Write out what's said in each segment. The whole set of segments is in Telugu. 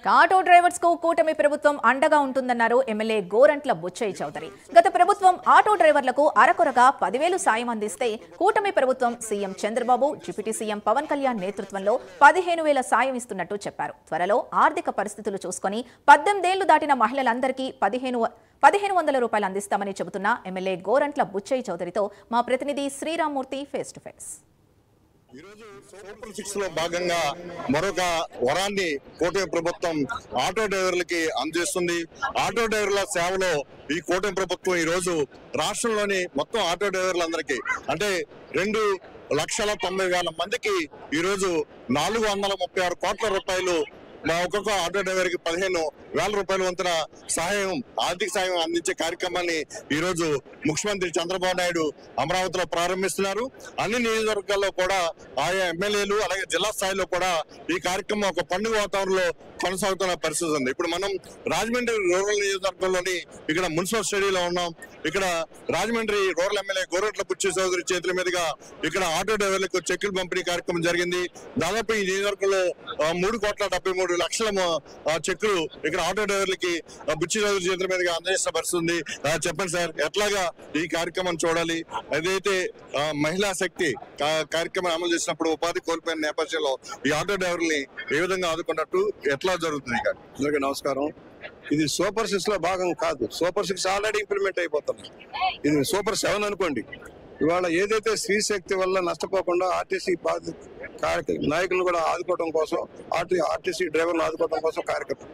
ఆటో డ్రైవర్స్ కు కూటమి ప్రభుత్వం అండగా ఉంటుందన్నారు ఎమ్మెల్యే గోరంట్ల బుచ్చయ్య చౌదరి. గత ప్రభుత్వం ఆటో డ్రైవర్లకు అరకొరగా 10,000 సాయం అందిస్తే కూటమి ప్రభుత్వం CM Chandrababu, deputy CM Pawan Kalyan నేతృత్వంలో 15,000 సాయం ఇస్తున్నట్టు చెప్పారు. త్వరలో ఆర్థిక పరిస్థితులు చూసుకొని 18 ఏళ్లు దాటిన మహిళలందరికీ 1,500 రూపాయలు అందిస్తామని చెబుతున్న ఎమ్మెల్యే గోరంట్ల బుచ్చయ్య చౌదరితో మా ప్రతినిధి శ్రీరామ్మూర్తి ఫేస్ టు ఫేస్. ఈరోజు సూపర్ 6 లో భాగంగా మరొక వరాన్ని కూటమి ప్రభుత్వం ఆటో డ్రైవర్లకి అందజేస్తుంది. ఆటో డ్రైవర్ల సేవలో ఈ కూటమి ప్రభుత్వం ఈ రోజు రాష్ట్రంలోని మొత్తం ఆటో డ్రైవర్లందరికీ అంటే 2,90,000 మందికి ఈ రోజు 436 కోట్ల రూపాయలు ఒక్కొక్క ఆటో డ్రైవర్ కి 15,000 రూపాయల వంతున సహాయం, ఆర్థిక సాయం అందించే కార్యక్రమాన్ని ఈ రోజు ముఖ్యమంత్రి చంద్రబాబు నాయుడు అమరావతిలో ప్రారంభిస్తున్నారు. అన్ని నియోజకవర్గాల్లో కూడా ఆయా ఎమ్మెల్యేలు అలాగే జిల్లా స్థాయిలో కూడా ఈ కార్యక్రమం ఒక పండుగ వాతావరణంలో కొనసాగుతున్న పరిస్థితి ఉంది. ఇప్పుడు మనం రాజమండ్రి రూరల్ నియోజకవర్గంలోని ఇక్కడ మున్సిపల్ స్టేడియంలో ఉన్నాం. ఇక్కడ రాజమండ్రి రూరల్ ఎమ్మెల్యే గోరంట్ల బుచ్చయ్య చౌదరి చేతుల మీదుగా ఇక్కడ ఆటో డ్రైవర్లకు చెక్కులు పంపిణీ కార్యక్రమం జరిగింది. దాదాపు ఈ నియోజకవర్గంలో 3,73,00,000 చెక్కులు ఇక్కడ ఆటో డ్రైవర్లకి బుచ్చయ్య చౌదరి చేతుల మీదుగా అందజేసిన పరిస్థితి ఉంది. చెప్పండి సార్, ఎట్లాగా ఈ కార్యక్రమం చూడాలి? అదైతే మహిళా శక్తి కార్యక్రమం అమలు చేసినప్పుడు ఉపాధి కోల్పోయిన నేపథ్యంలో ఈ ఆటో డ్రైవర్ని ఏ విధంగా ఆదుకున్నట్టు ఎట్లా జరుగుతుంది? అందరికీ నమస్కారం. ఇది సూపర్ 6 లో భాగం కాదు. సూపర్ 6 ఆల్రెడీ ఇంప్లిమెంట్ అయిపోతుంది. ఇది సూపర్ 7 అనుకోండి. ఇవాళ ఏదైతే స్త్రీ శక్తి వల్ల నష్టపోకుండా ఆర్టీసీ నాయకులను కూడా ఆదుకోవడం కోసం, ఆర్టీసీ డ్రైవర్లను ఆదుకోవడం కోసం కార్యక్రమం.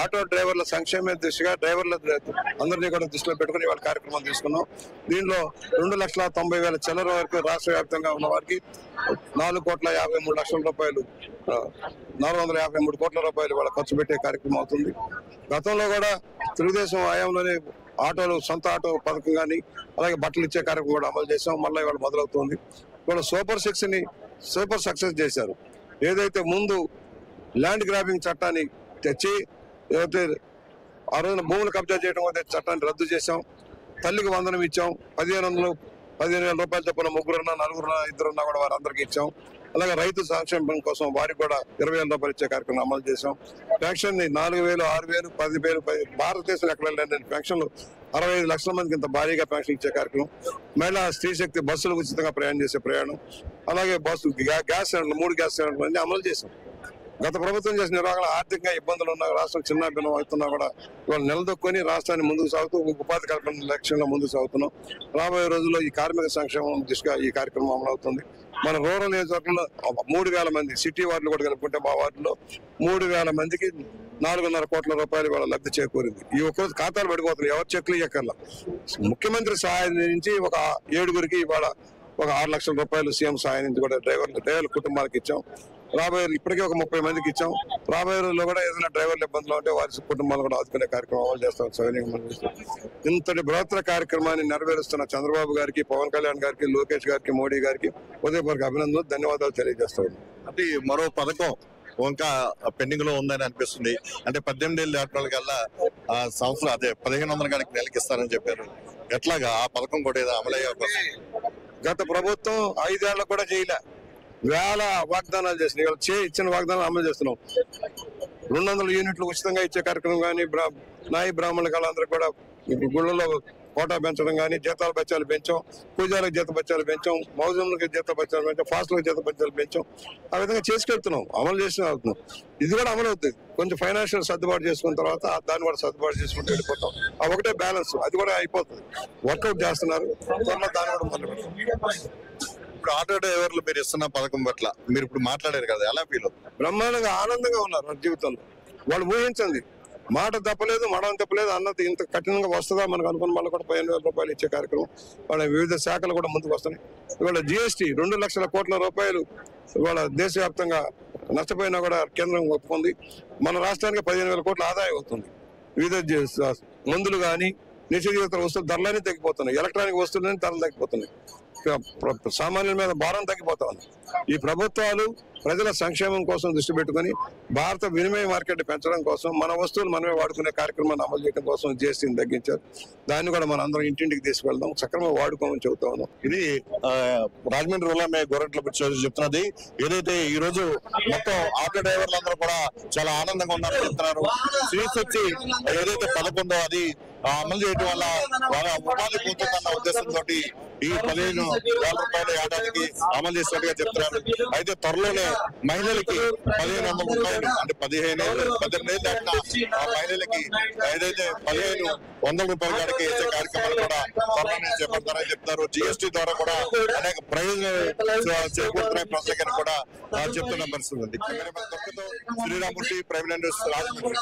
ఆటో డ్రైవర్ల సంక్షేమ దిశగా డ్రైవర్ల అందరినీ కూడా దృష్టిలో పెట్టుకుని వాళ్ళ కార్యక్రమం తీసుకున్నాం. దీనిలో 2,90,000 చిల్లర వరకు రాష్ట్ర వ్యాప్తంగా ఉన్న వారికి 4,53,00,000 రూపాయలు, 453 కోట్ల రూపాయలు వాళ్ళ ఖర్చు పెట్టే కార్యక్రమం అవుతుంది. గతంలో కూడా తెలుగుదేశం హయాంలోనే ఆటోలు, సొంత ఆటో పథకం కానీ అలాగే బట్టలు ఇచ్చే కార్యక్రమం కూడా అమలు చేసాం. మళ్ళీ ఇవాళ మొదలవుతుంది. ఇవాళ సూపర్ 6ని సూపర్ సక్సెస్ చేశారు. ఏదైతే ముందు ల్యాండ్ గ్రాబింగ్ చట్టాన్ని తెచ్చి ఏదైతే ఆ రోజున భూములు కబ్జా చేయడం అనే చట్టాన్ని రద్దు చేశాం. తల్లికి వందనం ఇచ్చాం. 15,000 రూపాయలు చొప్పున ముగ్గురున్నా, నలుగురున్నా, ఇద్దరున్నా కూడా వారందరికీ ఇచ్చాం. అలాగే రైతు సంక్షేమం కోసం వారికి కూడా 20,000 రూపాయలు ఇచ్చే కార్యక్రమం అమలు చేశాం. పెన్షన్ 4,000, 6,000, 10,000 భారతదేశంలో ఎక్కడ లేని పెన్షన్లు 65 లక్షల మందికి ఇంత భారీగా పెన్షన్ ఇచ్చే కార్యక్రమం. మహిళా స్త్రీ శక్తి బస్సులు ఉచితంగా ప్రయాణం చేసే ప్రయాణం, అలాగే బస్సు గ్యాస్ సిలిండర్లు 3 గ్యాస్ సిలిండర్లు అన్ని అమలు చేశాం. గత ప్రభుత్వం చేసిన నిర్వహణ ఆర్థికంగా ఇబ్బందులు ఉన్న రాష్ట్రం చిన్న భిన్నం అవుతున్నా కూడా ఇవాళ నిలదొక్కుని రాష్ట్రాన్ని ముందుకు సాగుతూ ఉపాధి కల్పన లక్ష్యంగా ముందుకు సాగుతున్నాం. రాబోయే రోజుల్లో ఈ కార్మిక సంక్షేమం దిశగా ఈ కార్యక్రమం అమలవుతుంది. మన రూరల్ నియోజకవర్గంలో 3,000 మంది, సిటీ వార్డులు కూడా కలుపుకుంటే మా వార్డులో 3,000 మందికి 4,500 కోట్ల రూపాయలు వాళ్ళ లబ్ధి చేకూరింది. ఈ ఒక్కరోజు ఖాతాలు పడిపోతున్నాయి. ఎవరు చెక్లు ఇవ్వకల్లా. ముఖ్యమంత్రి సహాయం నుంచి ఒక 7గురికి ఇవాళ ఒక 6 లక్షల రూపాయలు సీఎం సహాయం నుంచి కూడా డ్రైవర్ల కుటుంబాలకు ఇచ్చాం. ఇప్పటికే ఒక 30 మందికి ఇచ్చాం. రాబోయే రోజుల్లో కూడా ఏదైనా డ్రైవర్ల ఇబ్బందులు ఉంటే వారి కుటుంబాలు కూడా ఆదుకునే కార్యక్రమం అమలు చేస్తాం. ఇంతటి బృహత్తర కార్యక్రమాన్ని నెరవేరుస్తున్న చంద్రబాబు గారికి, పవన్ కళ్యాణ్ గారికి, లోకేష్ గారికి, మోడీ గారికి ఉదయపూర్వక అభినందనలు, ధన్యవాదాలు తెలియజేస్తాను. అంటే మరో పథకం ఇంకా పెండింగ్ లో ఉందని అనిపిస్తుంది. అంటే 18 ఏళ్ళు దాటిన కల్లా సంవత్సరం 1,500 గంటకి నెలకి ఇస్తారని చెప్పారు. ఎట్లాగా ఆ పథకం కూడా ఏదో అమలయ్యే అవకాశం? గత ప్రభుత్వం 5 ఏళ్ళకు కూడా చేయలే. వేల వాగ్దానాలు చేసినాయి. ఇచ్చిన వాగ్దానాలు అమలు చేస్తున్నాం. 200 యూనిట్లు ఉచితంగా ఇచ్చే కార్యక్రమం కానీ, నాయి బ్రాహ్మణుల వాళ్ళందరికీ కూడా గుళ్ళలో కోటా పెంచడం కానీ, జీతాల బత్యాలు పెంచాం, పూజాలకు జీత బత్యాలు పెంచాం, మౌజంలకు జీత బత్యాలు పెంచాం, ఫాస్ట్లకు జీత బత్యాలు పెంచాం. ఆ విధంగా చేసుకెళ్తున్నాం, అమలు చేసిన అవుతున్నాం. ఇది కూడా అమలు అవుతుంది. కొంచెం ఫైనాన్షియల్ సర్దుబాటు చేసుకున్న తర్వాత దాన్ని కూడా సర్దుబాటు చేసుకుంటూ వెళ్ళిపోతాం. ఆ ఒకటే బ్యాలెన్స్, అది కూడా అయిపోతుంది. వర్కౌట్ చేస్తున్నారు. త్వరలో దాన్ని కూడా మొదలు పెడతాం. ఇప్పుడు ఆటో డ్రైవర్లు మీరు ఇస్తున్న పథకం పట్ల మీరు ఇప్పుడు మాట్లాడారు కదా, ఎలా ఫీల్? బ్రహ్మాండంగా ఆనందంగా ఉన్నారు వాళ్ళ జీవితంలో. వాళ్ళు ఊహించండి, మాట తప్పలేదు, మడం తప్పలేదు అన్నది ఇంత కఠినంగా వస్తుందా మనకు అనుకున్న వాళ్ళు కూడా 15,000 రూపాయలు ఇచ్చే కార్యక్రమం. వాళ్ళ వివిధ శాఖలు కూడా ముందుకు వస్తున్నాయి. ఇవాళ GST 2 లక్షల కోట్ల రూపాయలు ఇవాళ దేశవ్యాప్తంగా నష్టపోయినా కూడా కేంద్రం ఒప్పుకుంది. మన రాష్ట్రానికి 15,000 కోట్ల ఆదాయం అవుతుంది. వివిధ మందులు కానీ, నిషేధిత వస్తువుల ధరలన్నీ తగ్గిపోతున్నాయి. ఎలక్ట్రానిక్ వస్తువులన్నీ ధరలు తగ్గిపోతున్నాయి. సామాన్యుల మీద భారం తగ్గిపోతా ఉంది. ఈ ప్రభుత్వాలు ప్రజల సంక్షేమం కోసం దృష్టి పెట్టుకుని భారత వినిమయ మార్కెట్ పెంచడం కోసం మన వస్తువులు మనమే వాడుకునే కార్యక్రమాన్ని అమలు చేయడం కోసం జీఎస్టీని తగ్గించారు. దాన్ని కూడా మనం అందరం ఇంటింటికి తీసుకెళ్దాం, సక్రమంగా వాడుకోమని చెబుతా ఉన్నాం. ఇది రాజమండ్రి రూరల్ గోరంట్ల బుచ్చయ్య చెప్తున్నది. ఏదైతే ఈ రోజు మొత్తం ఆటో డ్రైవర్లందరూ కూడా చాలా ఆనందంగా ఉన్నారని చెప్తున్నారు. సీట్స్ వచ్చి ఏదైతే 11 అది అమలు చేయడం వల్ల వాళ్ళ ఉపాధి పోతుందన్న ఉద్దేశంతో ఈ 15,000 రూపాయల ఏడాదికి అమలు చేసినట్టుగా చెప్తున్నారు. అయితే త్వరలోనే మహిళలకి 1,500 రూపాయలు అంటే 18 ఏళ్ళు దాటిన ఆ మహిళలకి ఏదైతే 1,500 రూపాయల కాడికి వేసే కార్యక్రమాలు కూడా త్వరలోనే చేపడతారని చెప్తారు. జిఎస్టీ ద్వారా కూడా అనేక ప్రయోజనాలు చేకూరుతున్నాయి ప్రజలకని కూడా చెప్తున్న పరిస్థితి ఉంది. Sriramurthy, prime news, Rajahmundry.